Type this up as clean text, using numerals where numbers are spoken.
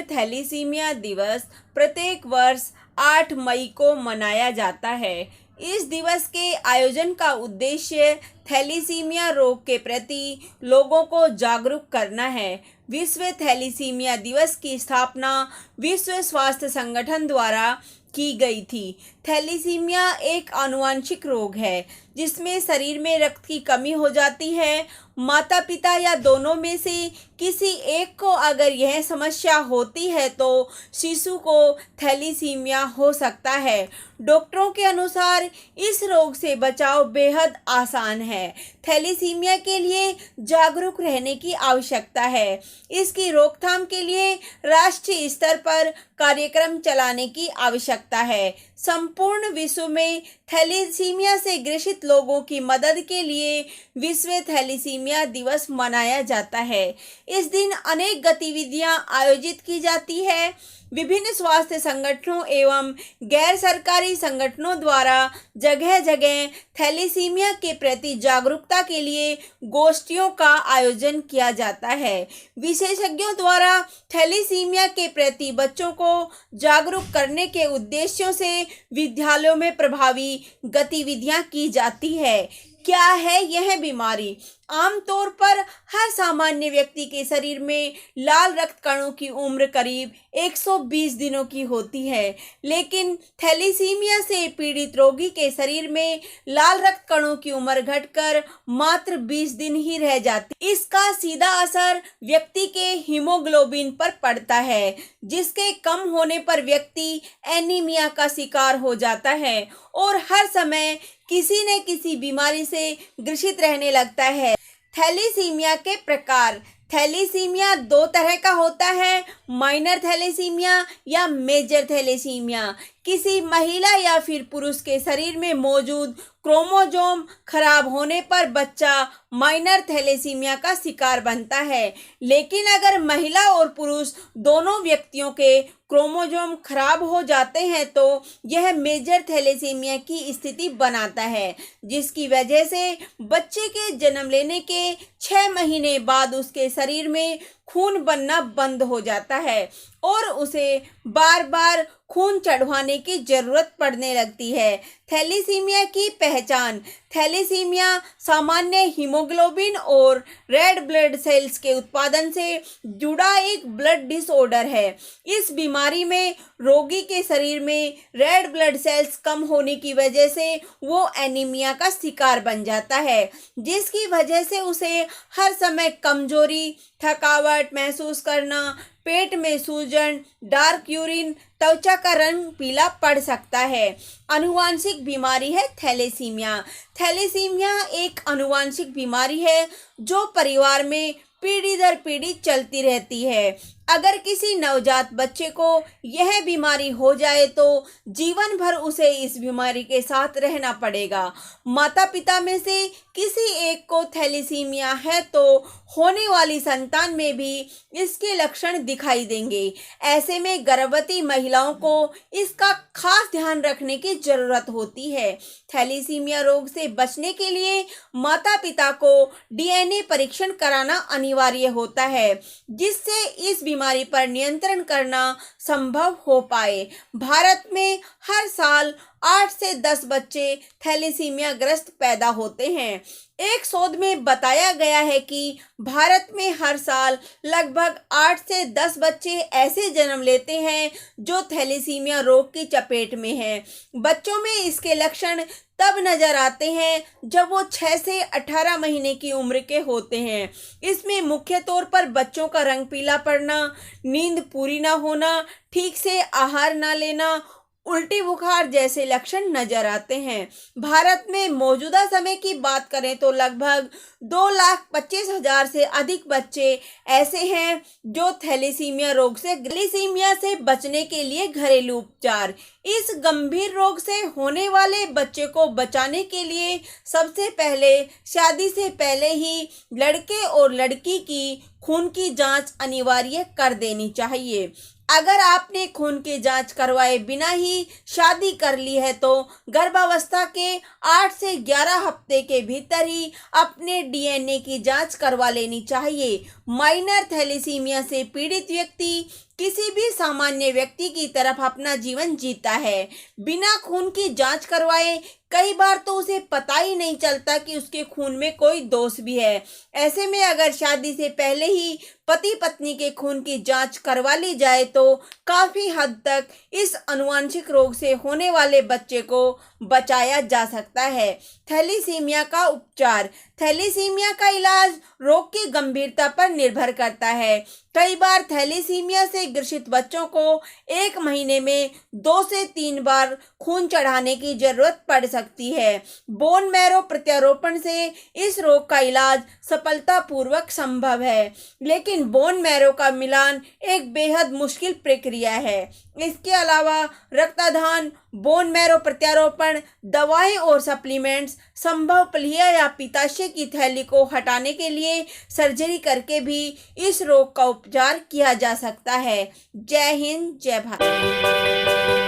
Thalassemia दिवस प्रत्येक वर्ष 8 मई को मनाया जाता है। इस दिवस के आयोजन का उद्देश्य थैलीसीमिया रोग के प्रति लोगों को जागरूक करना है। विश्व थैलीसीमिया दिवस की स्थापना विश्व स्वास्थ्य संगठन द्वारा की गई थी। थैलीसीमिया एक आनुवंशिक रोग है जिसमें शरीर में रक्त की कमी हो जाती है। माता पिता या दोनों में से किसी एक को अगर यह समस्या होती है तो शिशु को थैलीसीमिया हो सकता है। डॉक्टरों के अनुसार इस रोग से बचाव बेहद आसान है। थैलीसीमिया के लिए जागरूक रहने की आवश्यकता है। इसकी रोकथाम के लिए राष्ट्रीय स्तर पर कार्यक्रम चलाने की आवश्यकता है। संपूर्ण विश्व में थैलीसीमिया से ग्रसित लोगों की मदद के लिए विश्व थैलीसीमिया दिवस मनाया जाता है। इस दिन अनेक गतिविधियां आयोजित की जाती है। विभिन्न स्वास्थ्य संगठनों एवं गैर सरकारी संगठनों द्वारा जगह जगह थैलीसीमिया के प्रति जागरूकता के लिए गोष्ठियों का आयोजन किया जाता है। विशेषज्ञों द्वारा थैलीसीमिया के प्रति बच्चों को जागरूक करने के उद्देश्यों से विद्यालयों में प्रभावी गतिविधियां की जाती है। क्या है यह बीमारी? आमतौर पर हर सामान्य व्यक्ति के शरीर में लाल रक्त कणों की उम्र करीब 120 दिनों की होती है, लेकिन थैलीसीमिया से पीड़ित रोगी के शरीर में लाल रक्त कणों की उम्र घटकर मात्र 20 दिन ही रह जाती। इसका सीधा असर व्यक्ति के हीमोग्लोबिन पर पड़ता है, जिसके कम होने पर व्यक्ति एनीमिया का शिकार हो जाता है और हर समय किसी न किसी बीमारी से ग्रसित रहने लगता है। थैलीसीमिया के प्रकार। थैलीसीमिया दो तरह का होता है, माइनर थैलीसीमिया या मेजर थैलीसीमिया। किसी महिला या फिर पुरुष के शरीर में मौजूद क्रोमोसोम खराब होने पर बच्चा माइनर थैलेसीमिया का शिकार बनता है, लेकिन अगर महिला और पुरुष दोनों व्यक्तियों के क्रोमोसोम खराब हो जाते हैं तो यह मेजर थैलेसीमिया की स्थिति बनाता है, जिसकी वजह से बच्चे के जन्म लेने के 6 महीने बाद उसके शरीर में खून बनना बंद हो जाता है और उसे बार बार खून चढ़वाने की जरूरत पड़ने लगती है। थैलीसीमिया की पहचान। थैलीसीमिया सामान्य हीमोग्लोबिन और रेड ब्लड सेल्स के उत्पादन से जुड़ा एक ब्लड डिसऑर्डर है। इस बीमारी में रोगी के शरीर में रेड ब्लड सेल्स कम होने की वजह से वो एनीमिया का शिकार बन जाता है, जिसकी वजह से उसे हर समय कमजोरी, थकावट महसूस करना, पेट में सूजन, डार्क यूरिन, त्वचा का रंग पीला पड़ सकता है। आनुवांशिक बीमारी है थैलेसीमिया। थैलेसीमिया एक आनुवांशिक बीमारी है जो परिवार में पीढ़ी दर पीढ़ी चलती रहती है। अगर किसी नवजात बच्चे को यह बीमारी हो जाए तो जीवन भर उसे इस बीमारी के साथ रहना पड़ेगा। माता पिता में से किसी एक को थैलेसीमिया है तो होने वाली संतान में भी इसके लक्षण दिखाई देंगे। ऐसे में गर्भवती महिलाओं को इसका खास ध्यान रखने की जरूरत होती है। थैलेसीमिया रोग से बचने के लिए माता पिता को डीएनए परीक्षण कराना अनिवार्य होता है, जिससे इस बीमारी पर नियंत्रण करना संभव हो पाए। भारत में हर साल 8 से 10 बच्चे थैलेसीमिया ग्रस्त पैदा होते हैं। एक शोध में बताया गया है कि भारत में हर साल लगभग 8 से 10 बच्चे ऐसे जन्म लेते हैं जो थैलेसीमिया रोग की चपेट में हैं। बच्चों में इसके लक्षण तब नजर आते हैं जब वो 6 से 18 महीने की उम्र के होते हैं। इसमें मुख्य तौर पर बच्चों का रंग पीला पड़ना, नींद पूरी ना होना, ठीक से आहार ना लेना, उल्टी बुखार जैसे लक्षण नजर आते हैं। भारत में मौजूदा समय की बात करें तो लगभग 2,25,000 से अधिक बच्चे ऐसे हैं जो थैलेसीमिया रोग से थैलेसीमिया से बचने के लिए घरेलू उपचार। इस गंभीर रोग से होने वाले बच्चे को बचाने के लिए सबसे पहले शादी से पहले ही लड़के और लड़की की खून की जांच अनिवार्य कर देनी चाहिए। अगर आपने खून की जांच करवाए बिना ही शादी कर ली है तो गर्भावस्था के 8 से 11 हफ्ते के भीतर ही अपने डीएनए की जांच करवा लेनी चाहिए। माइनर थैलेसीमिया से पीड़ित व्यक्ति किसी भी सामान्य व्यक्ति की तरफ अपना जीवन जीता है। बिना खून की जांच करवाए कई बार तो उसे पता ही नहीं चलता कि उसके खून में कोई दोष भी है। ऐसे में अगर शादी से पहले ही पति पत्नी के खून की जांच करवा ली जाए तो काफी हद तक इस आनुवंशिक रोग से होने वाले बच्चे को बचाया जा सकता है। थैलीसीमिया का उपचार। थैलीसीमिया का इलाज रोग की गंभीरता पर निर्भर करता है। कई बार थैलीसीमिया से ग्रसित बच्चों को 1 महीने में 2 से 3 बार खून चढ़ाने की जरूरत पड़ सकती है। बोन मैरो प्रत्यारोपण से इस रोग का इलाज सफलतापूर्वक संभव है, लेकिन बोन मैरो का मिलान एक बेहद मुश्किल प्रक्रिया है। इसके अलावा रक्तदान, बोन मैरो प्रत्यारोपण, दवाएं और सप्लीमेंट्स, संभव प्लीहा या पित्ताशय की थैली को हटाने के लिए सर्जरी करके भी इस रोग का उपचार किया जा सकता है। जय हिंद, जय भारत।